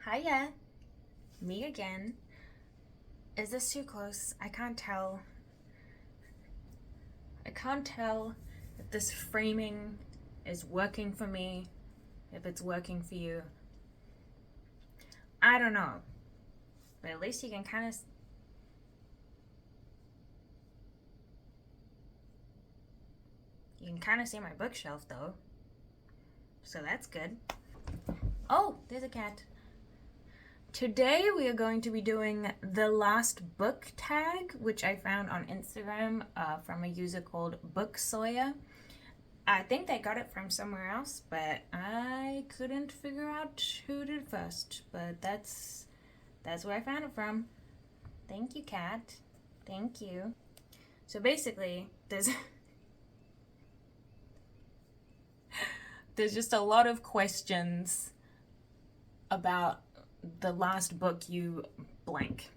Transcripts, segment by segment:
Hiya, me again. Is this too close? I can't tell. I can't tell if this framing is working for me, if it's working for you. I don't know. But at least you can kind of... You can kind of see my bookshelf though. So that's good. Oh, there's a cat. Today we are going to be doing the last book tag, which I found on Instagram from a user called Book Sawyer. I think they got it from somewhere else, but I couldn't figure out who did it first. But that's where I found it from. Thank you, cat. Thank you. So basically, there's just a lot of questions about the last book you blank,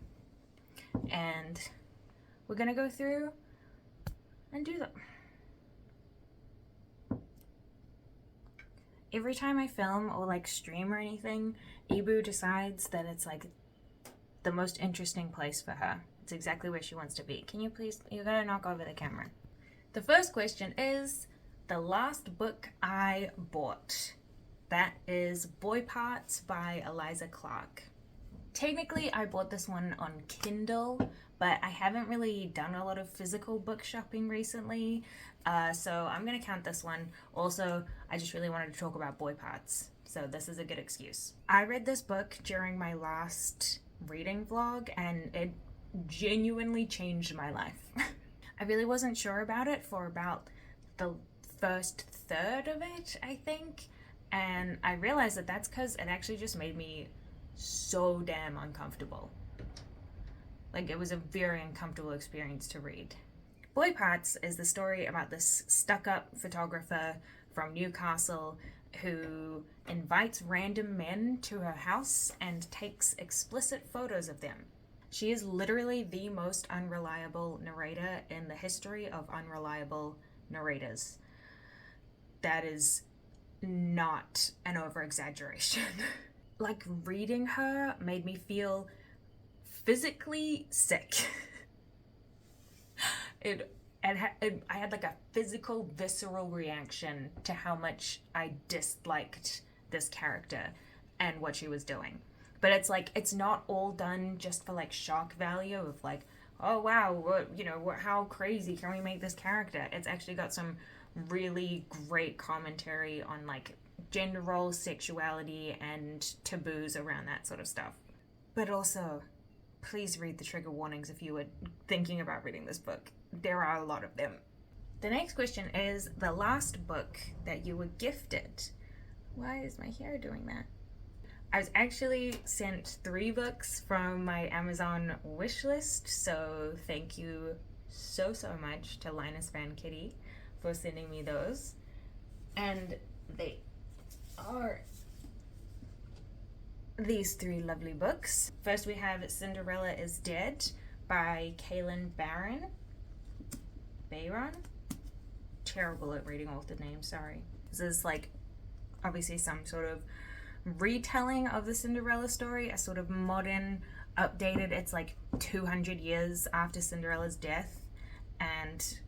and we're gonna go through and do them. Every time I film or like stream or anything, Ibu decides that it's like the most interesting place for her. It's exactly where she wants to be. Can you please, you gotta knock over the camera. The first question is the last book I bought. That is Boy Parts by Eliza Clarke. Technically, I bought this one on Kindle, but I haven't really done a lot of physical book shopping recently, so I'm gonna count this one. Also, I just really wanted to talk about Boy Parts, so this is a good excuse. I read this book during my last reading vlog, and it genuinely changed my life. I really wasn't sure about it for about the first third of it, I think. And I realized that that's because it actually just made me so damn uncomfortable. Like, it was a very uncomfortable experience to read. Boy Parts is the story about this stuck-up photographer from Newcastle who invites random men to her house and takes explicit photos of them. She is literally the most unreliable narrator in the history of unreliable narrators. That is not an over-exaggeration. Like, reading her made me feel physically sick. I had like a physical, visceral reaction to how much I disliked this character and what she was doing. But it's like, it's not all done just for like shock value of like, oh wow, how crazy can we make this character? It's actually got some really great commentary on like gender roles, sexuality, and taboos around that sort of stuff. But also, please read the trigger warnings if you were thinking about reading this book. There are a lot of them. The next question is the last book that you were gifted. Why is my hair doing that? I was actually sent 3 books from my Amazon wish list, so thank you so much to Linus Van Kitty for sending me those. And they are these 3 lovely books. First we have Cinderella is Dead by Kalynn Bayron. Terrible at reading author names, sorry. This is like obviously some sort of retelling of the Cinderella story, a sort of modern, updated, it's like 200 years after Cinderella's death, and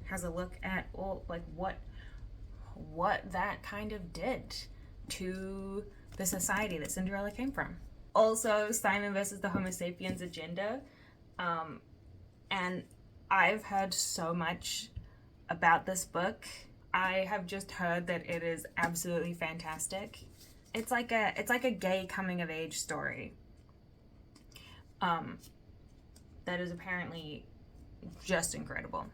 has a look at all like what that kind of did to the society that Cinderella came from. Also, Simon versus the Homosapiens agenda, and I've heard so much about this book. I have just heard that it is absolutely fantastic. It's like a gay coming of age story that is apparently just incredible.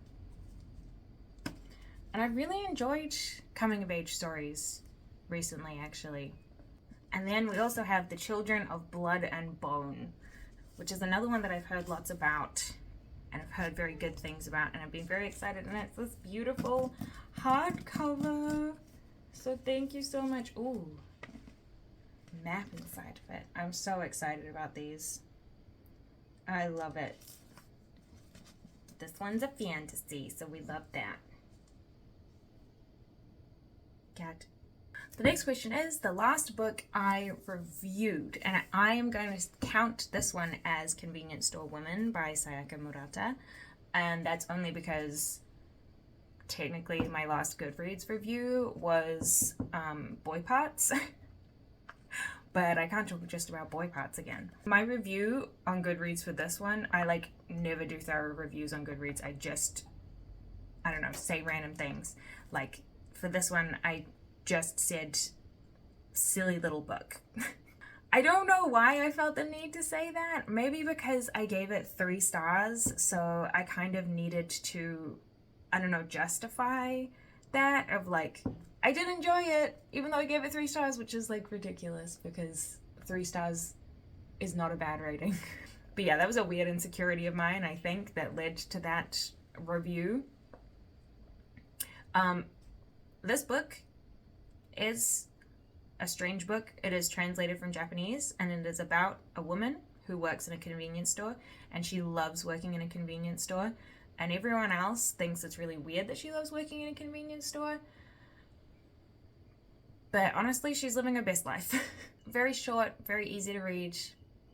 And I've really enjoyed coming of age stories recently, actually. And then we also have The Children of Blood and Bone, which is another one that I've heard lots about and I've heard very good things about, and I've been very excited. And it's this beautiful hardcover. So thank you so much. Ooh, map inside of it. I'm so excited about these. I love it. This one's a fantasy, so we love that. Cat. The next question is the last book I reviewed, and I am going to count this one as Convenience Store Woman by Sayaka Murata, and that's only because technically my last Goodreads review was boy parts, but I can't talk just about boy parts again. My review on Goodreads for this one, I like never do thorough reviews on Goodreads. I don't know, say random things. Like for this one, I just said silly little book. I don't know why I felt the need to say that. Maybe because I gave it 3 stars, so I kind of needed to, I don't know, justify that of like, I did enjoy it, even though I gave it 3 stars, which is like ridiculous because 3 stars is not a bad rating. But yeah, that was a weird insecurity of mine, I think, that led to that review. This book is a strange book. It is translated from Japanese, and it is about a woman who works in a convenience store, and she loves working in a convenience store, and everyone else thinks it's really weird that she loves working in a convenience store. But honestly, she's living her best life. Very short, very easy to read,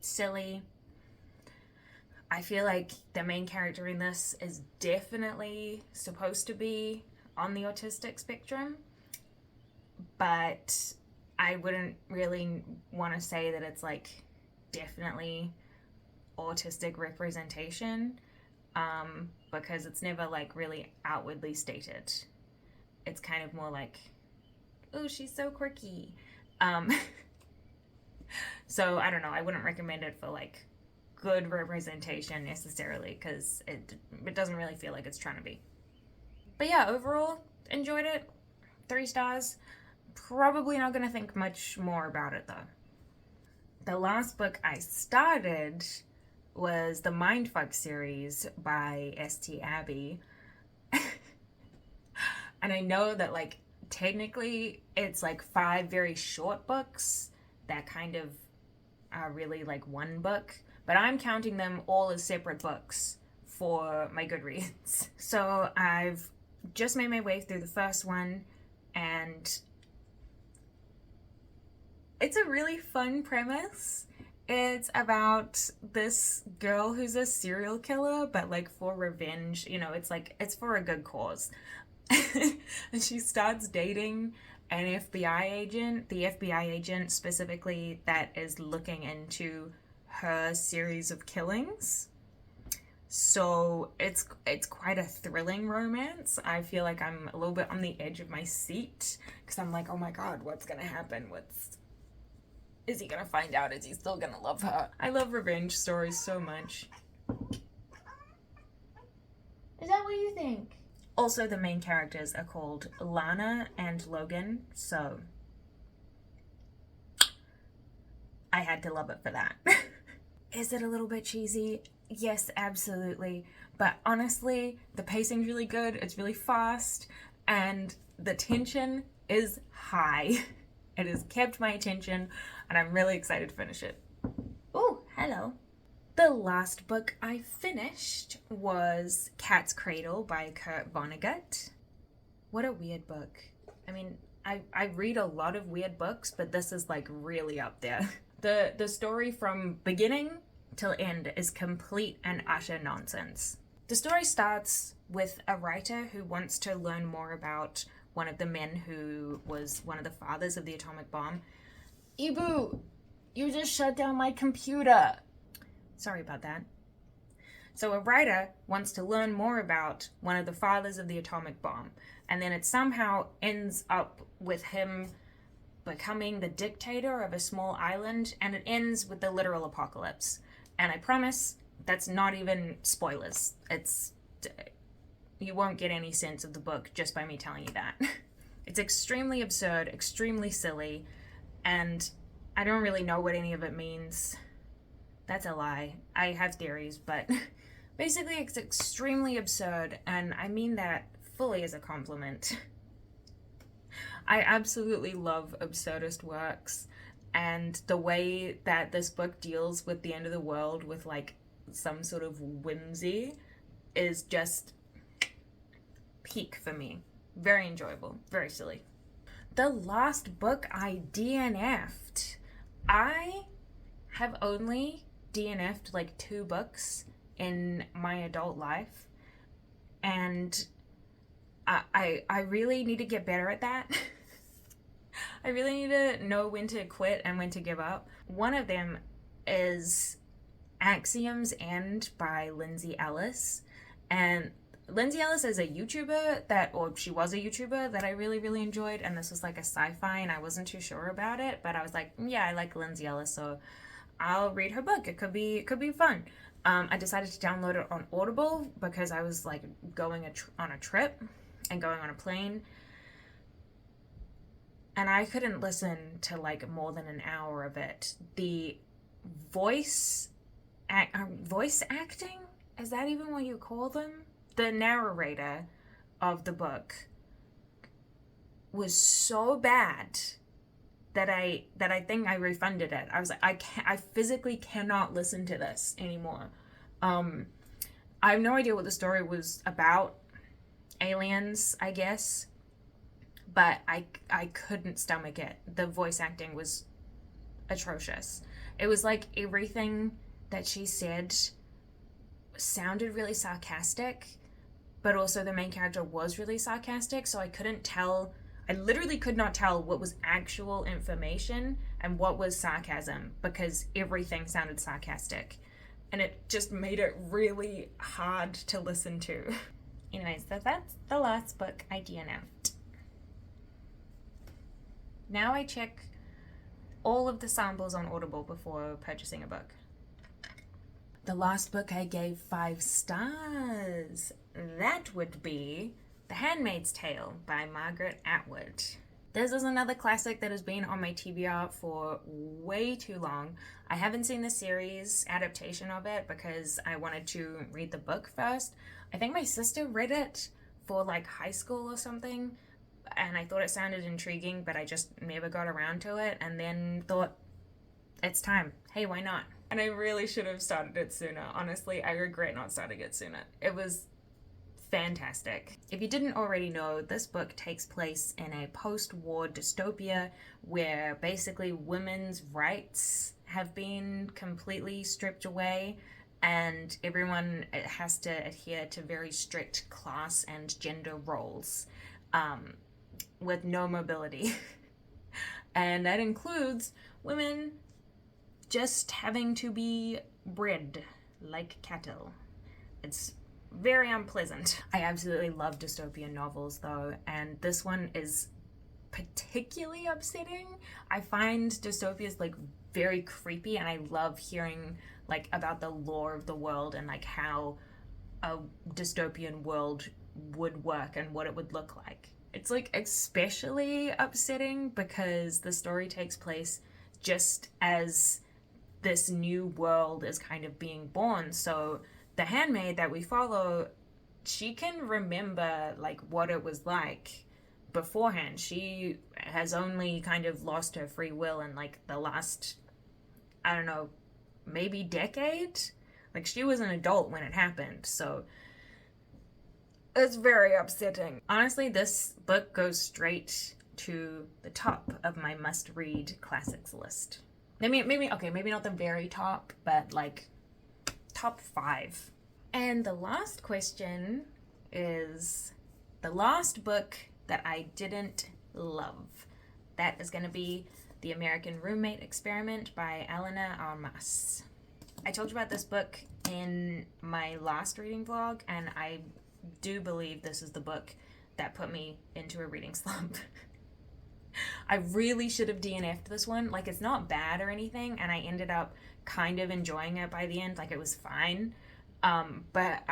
silly. I feel like the main character in this is definitely supposed to be on the autistic spectrum, but I wouldn't really want to say that it's like definitely autistic representation, because it's never like really outwardly stated. It's kind of more like, oh, she's so quirky. So I don't know, I wouldn't recommend it for like good representation necessarily, because it doesn't really feel like it's trying to be. But yeah, overall, enjoyed it. 3 stars. Probably not going to think much more about it though. The last book I started was the Mindf series by St. Abby. And I know that like technically it's like 5 very short books that kind of are really like one book, but I'm counting them all as separate books for my Goodreads. So I've just made my way through the first one, and it's a really fun premise. It's about this girl who's a serial killer, but like for revenge, you know, it's like, it's for a good cause. And she starts dating an FBI agent, the FBI agent specifically that is looking into her series of killings. So it's quite a thrilling romance. I feel like I'm a little bit on the edge of my seat because I'm like, oh my god, what's gonna happen? Is he gonna find out? Is he still gonna love her? I love revenge stories so much. Is that what you think? Also, the main characters are called Lana and Logan, so I had to love it for that. Is it a little bit cheesy? Yes, absolutely. But honestly, the pacing's really good, it's really fast, and the tension is high. It has kept my attention, and I'm really excited to finish it. Oh, hello. The last book I finished was Cat's Cradle by Vonnegut. What a weird book. I mean, I read a lot of weird books, but this is like really up there. The story from beginning till end is complete and utter nonsense. The story starts with a writer who wants to learn more about one of the men who was one of the fathers of the atomic bomb. Ibu, you just shut down my computer. Sorry about that. So a writer wants to learn more about one of the fathers of the atomic bomb, and then it somehow ends up with him becoming the dictator of a small island, and it ends with the literal apocalypse. And I promise that's not even spoilers. You won't get any sense of the book just by me telling you that. It's extremely absurd, extremely silly, and I don't really know what any of it means. That's a lie. I have theories, but basically it's extremely absurd, and I mean that fully as a compliment. I absolutely love absurdist works, and the way that this book deals with the end of the world with like some sort of whimsy is just peak for me. Very enjoyable, very silly. The last book I DNF'd. I have only DNF'd like 2 books in my adult life, and I really need to get better at that. I really need to know when to quit and when to give up. One of them is Axiom's End by Lindsay Ellis. And Lindsay Ellis is a YouTuber or she was a YouTuber that I really, really enjoyed. And this was like a sci-fi and I wasn't too sure about it. But I was like, yeah, I like Lindsay Ellis, so I'll read her book. It could be fun. I decided to download it on Audible because I was like going on a trip and going on a plane. And I couldn't listen to like more than an hour of it. The voice acting? Is that even what you call them? The narrator of the book was so bad that I think I refunded it. I was like, I physically cannot listen to this anymore. I have no idea what the story was about. Aliens, I guess. But I couldn't stomach it. The voice acting was atrocious. It was like everything that she said sounded really sarcastic, but also the main character was really sarcastic, so I literally could not tell what was actual information and what was sarcasm, because everything sounded sarcastic. And it just made it really hard to listen to. Anyways, that's the last book I DNF'd. Now I check all of the samples on Audible before purchasing a book. The last book I gave 5 stars. That would be The Handmaid's Tale by Margaret Atwood. This is another classic that has been on my TBR for way too long. I haven't seen the series adaptation of it because I wanted to read the book first. I think my sister read it for like high school or something, and I thought it sounded intriguing, but I just never got around to it, and then thought, it's time. Hey, why not? And I really should have started it sooner. Honestly, I regret not starting it sooner. It was fantastic. If you didn't already know, this book takes place in a post-war dystopia where basically women's rights have been completely stripped away, and everyone has to adhere to very strict class and gender roles. With no mobility. And that includes women just having to be bred like cattle. It's very unpleasant. I absolutely love dystopian novels though, and this one is particularly upsetting. I find dystopias like very creepy, and I love hearing like about the lore of the world and like how a dystopian world would work and what it would look like. It's like especially upsetting because the story takes place just as this new world is kind of being born. So the handmaid that we follow, she can remember like what it was like beforehand. She has only kind of lost her free will in like the last, I don't know, maybe decade. Like she was an adult when it happened, so it's very upsetting. Honestly, this book goes straight to the top of my must-read classics list. Maybe not the very top, but like top 5. And the last question is the last book that I didn't love. That is going to be The American Roommate Experiment by Elena Armas. I told you about this book in my last reading vlog, and I do believe this is the book that put me into a reading slump. I really should have DNF'd this one. Like, it's not bad or anything, and I ended up kind of enjoying it by the end. Like, it was fine, but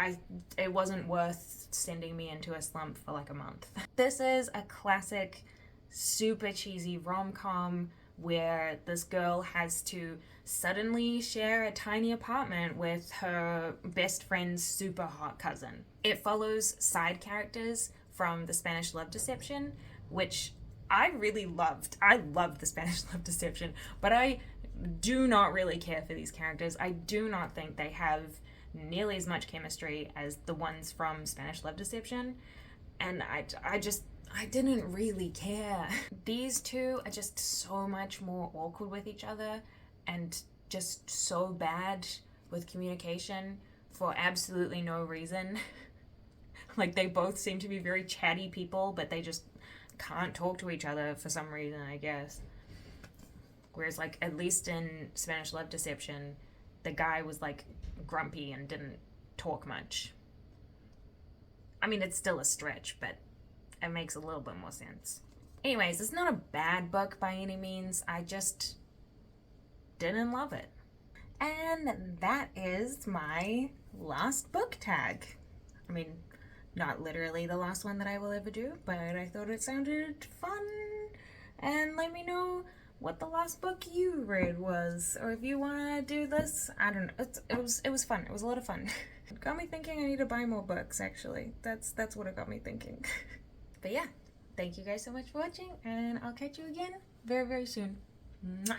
it wasn't worth sending me into a slump for like a month. This is a classic, super cheesy rom-com where this girl has to suddenly share a tiny apartment with her best friend's super hot cousin. It follows side characters from the Spanish Love Deception, which I really loved. I loved the Spanish Love Deception, but I do not really care for these characters. I do not think they have nearly as much chemistry as the ones from Spanish Love Deception, and I didn't really care. These two are just so much more awkward with each other and just so bad with communication for absolutely no reason. Like, they both seem to be very chatty people, but they just can't talk to each other for some reason, I guess. Whereas, like, at least in Spanish Love Deception, the guy was, like, grumpy and didn't talk much. I mean, it's still a stretch, but it makes a little bit more sense. Anyways, it's not a bad book by any means. I just didn't love it. And that is my last book tag. I mean, not literally the last one that I will ever do, but I thought it sounded fun. And let me know what the last book you read was, or if you want to do this. I don't know. It was fun. It was a lot of fun. It got me thinking I need to buy more books, actually. That's what it got me thinking. But yeah, thank you guys so much for watching, and I'll catch you again very, very soon. Mwah!